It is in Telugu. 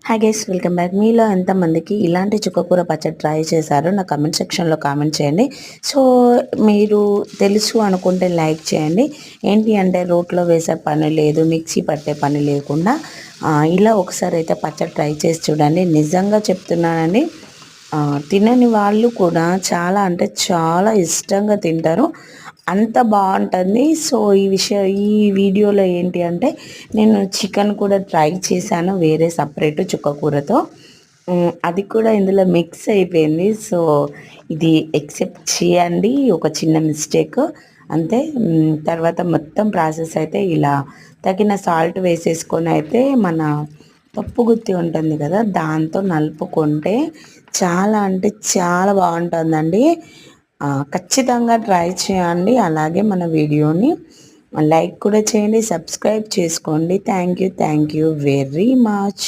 Hi guys, welcome back. మీలో ఎంతమందికి ఇలాంటి చుక్కకూర పచ్చడి ట్రై చేశారో నా కమెంట్ సెక్షన్లో కామెంట్ చేయండి. సో మీరు తెలుసు అనుకుంటే లైక్ చేయండి. ఏంటి అంటే రోట్లో వేసే పని లేదు, మిక్సీ పట్టే పని లేకుండా ఇలా ఒకసారి అయితే పచ్చడి ట్రై చేసి చూడండి. నిజంగా చెప్తున్నానండి, తినని వాళ్ళు కూడా చాలా అంటే చాలా ఇష్టంగా తింటారు, అంత బాగుంటుంది. సో ఈ వీడియోలో ఏంటి అంటే నేను చికెన్ కూడా ట్రై చేశాను, వేరే సపరేట్ చుక్కకూరతో. అది కూడా ఇందులో మిక్స్ అయిపోయింది. సో ఇది ఎక్సెప్ట్ చేయండి, ఒక చిన్న మిస్టేక్ అంతే. తర్వాత మొత్తం ప్రాసెస్ అయితే ఇలా తగిన సాల్ట్ వేసేసుకొని అయితే మన పప్పు గుత్తి ఉంటుంది కదా, దాంతో నలుపుకుంటే చాలా అంటే చాలా బాగుంటుందండి. ఖచ్చితంగా ట్రై చేయండి. అలాగే మన వీడియోని లైక్ కూడా చేయండి, సబ్స్క్రైబ్ చేసుకోండి. Thank you very much.